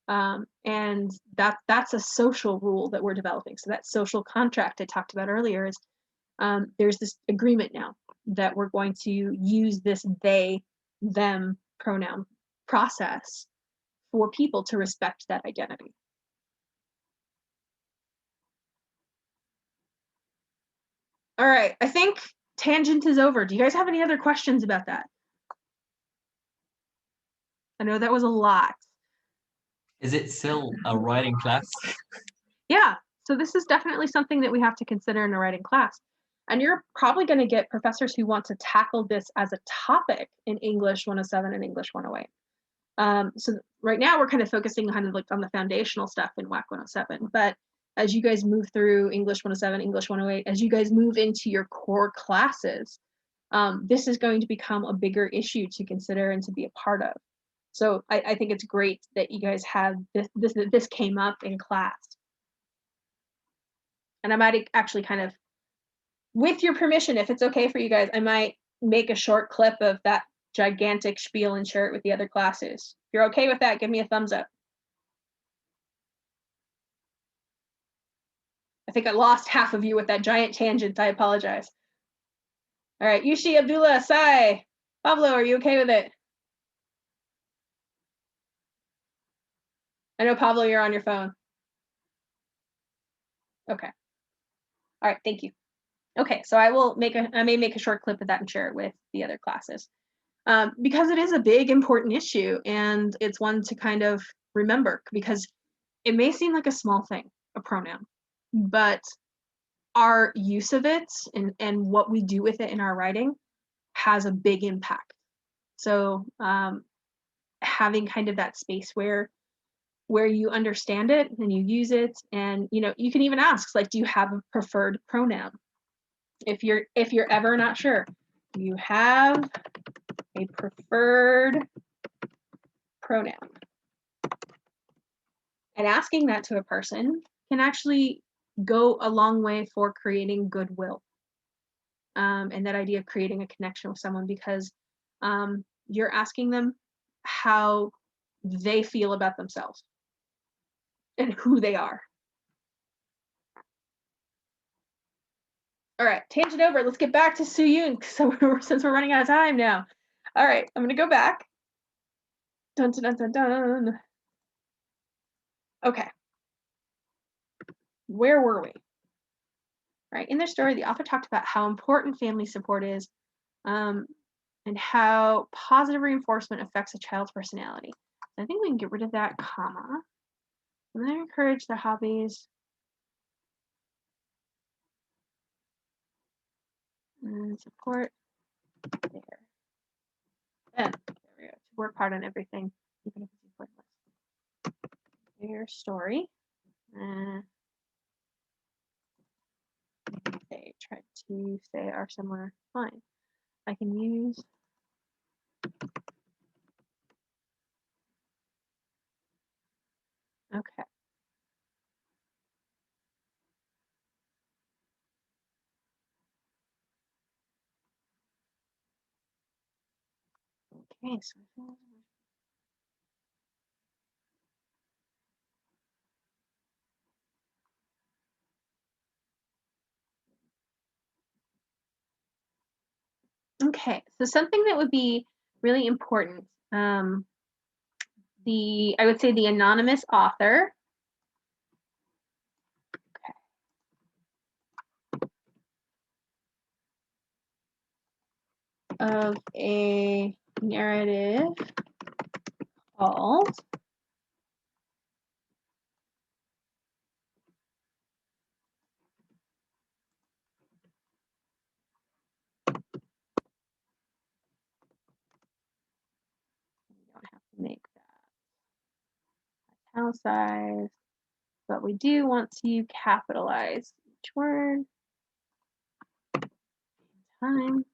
And that's a social rule that we're developing. So that social contract I talked about earlier is there's this agreement now that we're going to use this they, them pronoun process for people to respect that identity. All right, I think tangent is over. Do you guys have any other questions about that? I know that was a lot. Is it still a writing class? Yeah, so this is definitely something that we have to consider in a writing class. And you're probably going to get professors who want to tackle this as a topic in English 107 and English 108. So right now we're kind of focusing kind of like on the foundational stuff in WAC 107, but as you guys move through English 107, English 108, as you guys move into your core classes, this is going to become a bigger issue to consider and to be a part of. So I think it's great that you guys have this came up in class. And I might actually kind of, with your permission, if it's okay for you guys, I might make a short clip of that gigantic spiel and share it with the other classes. If you're okay with that, give me a thumbs up. I think I lost half of you with that giant tangent. I apologize. All right, Yushi, Abdullah, Sai, Pablo, are you okay with it? I know, Pablo, you're on your phone. Okay. All right, thank you. Okay, so I may make a short clip of that and share it with the other classes. Because it is a big, important issue, and it's one to kind of remember, because it may seem like a small thing, a pronoun, but our use of it and what we do with it in our writing has a big impact. So having kind of that space where you understand it and you use it, and you can even ask, like, do you have a preferred pronoun? If you're ever not sure, do you have a preferred pronoun? And asking that to a person can actually go a long way for creating goodwill. And that idea of creating a connection with someone, because you're asking them how they feel about themselves and who they are. All right, tangent over. Let's get back to Su Yun since we're running out of time now. All right, I'm gonna go back. Dun dun dun dun dun. Okay. Where were we? Right, in their story, the author talked about how important family support is, and how positive reinforcement affects a child's personality. So I think we can get rid of that comma. And then encourage their hobbies. And support there. And there we go. To work hard on everything, even if it's pointless. Their story. They tried to say are similar. Fine. I can use okay. Okay, so okay, so something that would be really important. I would say the anonymous author. Okay. Of a narrative called we don't have to make that italicized, but we do want to capitalize each word. Time.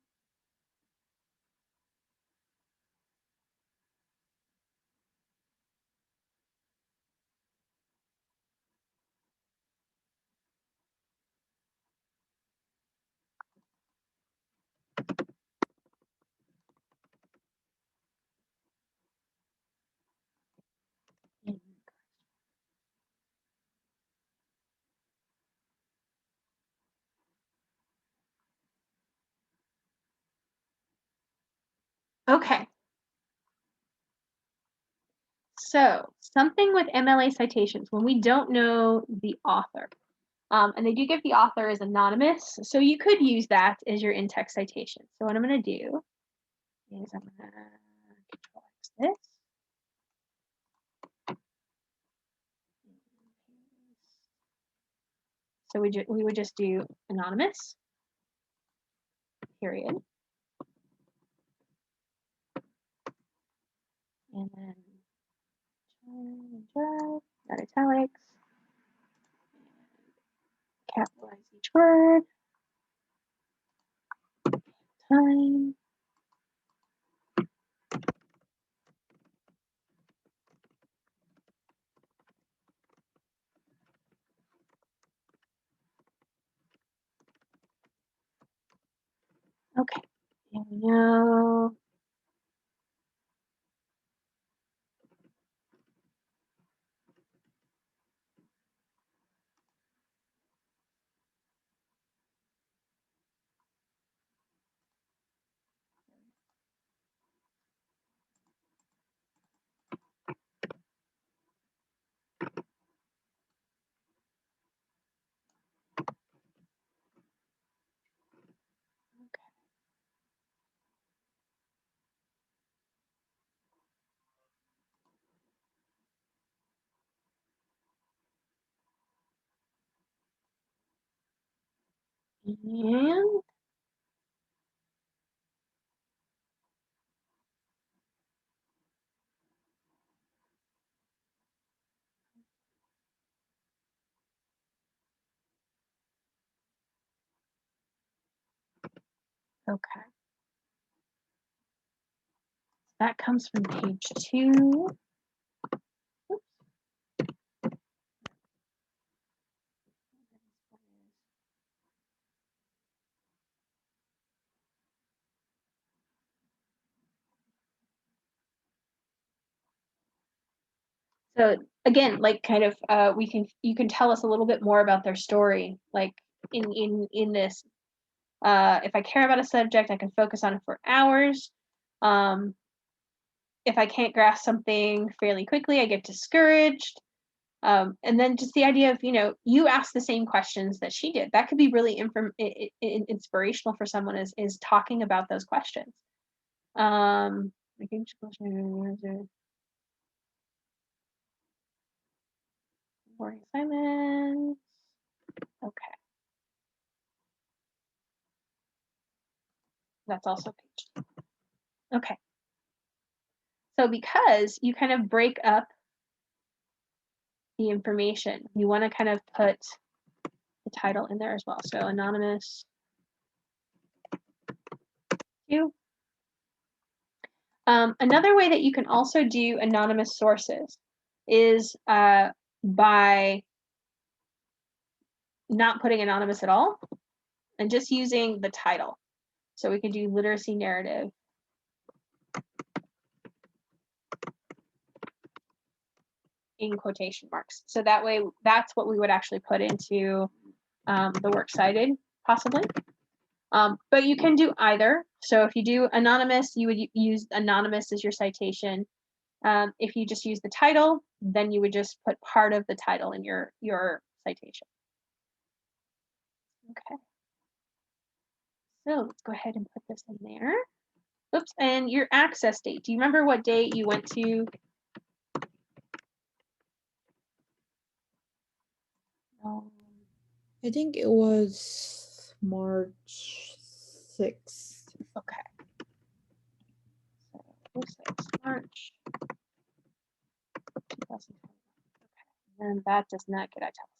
Okay. So something with MLA citations, when we don't know the author, and they do give the author as anonymous, so you could use that as your in-text citation. So what I'm going to do is I'm going to Control X this. So we would just do anonymous, period. And then not italics. Capitalize each word. Time. Okay. Here we go. And okay. That comes from page 2. So again, like kind of you can tell us a little bit more about their story, like in this If I care about a subject, I can focus on it for hours. If I can't grasp something fairly quickly, I get discouraged. And then just the idea of, you ask the same questions that she did. That could be really inspirational for someone is talking about those questions. More assignments. Okay. That's also page. Okay. So because you kind of break up the information, you want to kind of put the title in there as well. So anonymous. Another way that you can also do anonymous sources is by not putting anonymous at all and just using the title. So we can do literacy narrative. In quotation marks. So that way, that's what we would actually put into the works cited, possibly. But you can do either. So if you do anonymous, you would use anonymous as your citation. If you just use the title, then you would just put part of the title in your citation. Okay. So let's go ahead and put this in there. Oops, and your access date. Do you remember what date you went to? I think it was March 6th. Okay. So 06, March 2020. Okay. And that does not get italicized.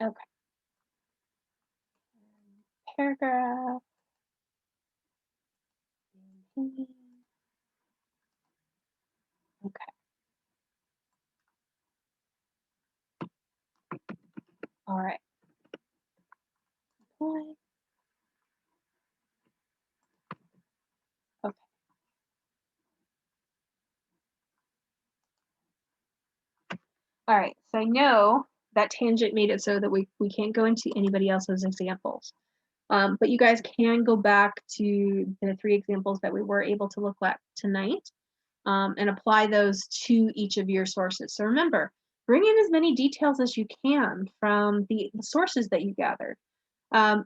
Okay. Paragraph. Okay. All right. Okay. All right. So I know that tangent made it so that we can't go into anybody else's examples. But you guys can go back to the 3 examples that we were able to look at tonight and apply those to each of your sources. So remember, bring in as many details as you can from the sources that you gathered.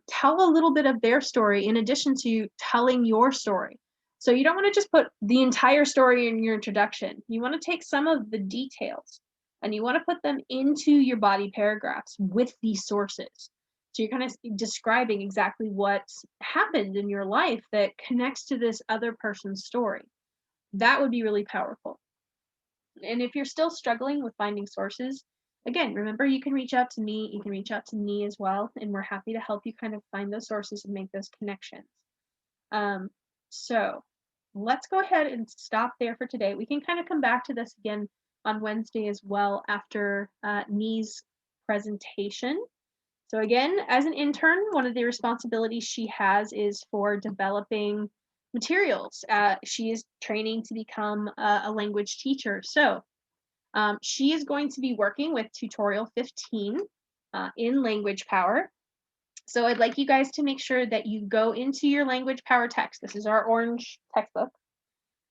Tell a little bit of their story in addition to telling your story. So you don't want to just put the entire story in your introduction. You want to take some of the details and you want to put them into your body paragraphs with these sources. So you're kind of describing exactly what happened in your life that connects to this other person's story. That would be really powerful. And if you're still struggling with finding sources, again, remember you can reach out to me, you can reach out to me as well, and we're happy to help you kind of find those sources and make those connections. So let's go ahead and stop there for today. We can kind of come back to this again on Wednesday as well after Nee's presentation. So again, as an intern, one of the responsibilities she has is for developing materials. She is training to become a language teacher. So she is going to be working with tutorial 15 in Language Power. So I'd like you guys to make sure that you go into your Language Power text. This is our orange textbook.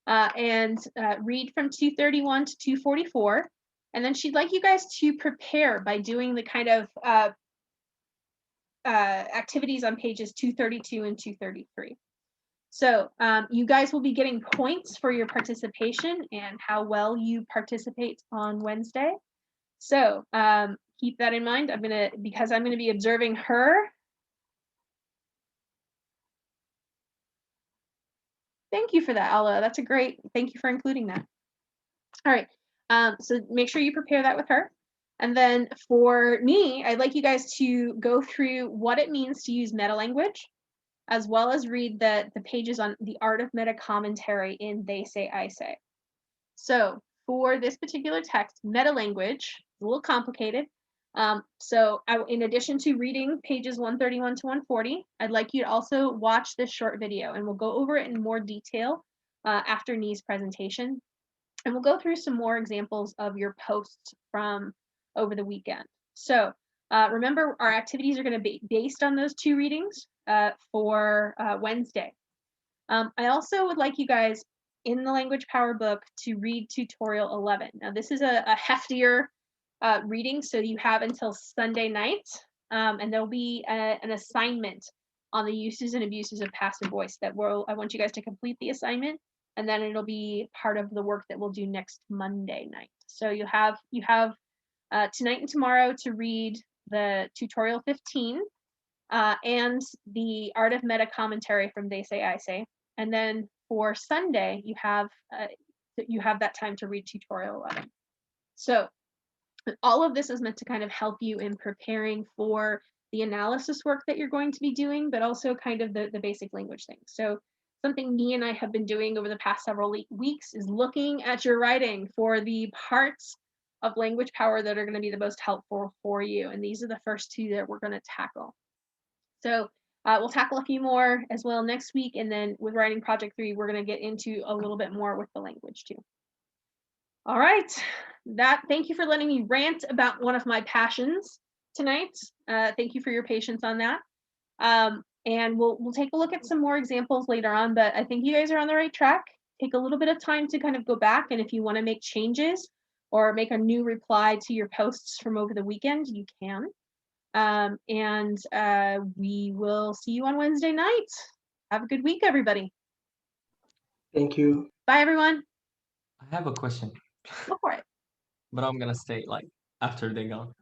And read from 231 to 244. And then she'd like you guys to prepare by doing the kind of activities on pages 232 and 233. So you guys will be getting points for your participation and how well you participate on Wednesday. So keep that in mind. Because I'm gonna be observing her. Thank you for that, Ala. That's a great, thank you for including that. All right, so make sure you prepare that with her. And then for me, I'd like you guys to go through what it means to use meta language, as well as read the pages on the art of meta commentary in They Say, I Say. So for this particular text, meta language is a little complicated. In addition to reading pages 131 to 140, I'd like you to also watch this short video, and we'll go over it in more detail after Nee's presentation. And we'll go through some more examples of your posts from over the weekend. So remember, our activities are going to be based on those 2 readings for Wednesday. I also would like you guys in the Language Power book to read tutorial 11. Now, this is a heftier reading, so you have until Sunday night, and there'll be an assignment on the uses and abuses of passive voice that I want you guys to complete the assignment, and then it'll be part of the work that we'll do next Monday night. So you have tonight and tomorrow to read the tutorial 15 and the Art of Meta commentary from They Say I Say, and then for Sunday you have that time to read tutorial 11. So all of this is meant to kind of help you in preparing for the analysis work that you're going to be doing, but also kind of the basic language things. So something me and I have been doing over the past several weeks is looking at your writing for the parts of language power that are going to be the most helpful for you. And these are the first 2 that we're going to tackle. So we'll tackle a few more as well next week. And then with writing project 3, we're going to get into a little bit more with the language too. All right. Thank you for letting me rant about one of my passions tonight. Thank you for your patience on that. And we'll take a look at some more examples later on, but I think you guys are on the right track. Take a little bit of time to kind of go back, and if you want to make changes or make a new reply to your posts from over the weekend, you can. And we will see you on Wednesday night. Have a good week, everybody. Thank you. Bye, everyone. I have a question, Go for it. but I'm gonna stay like after they're gone.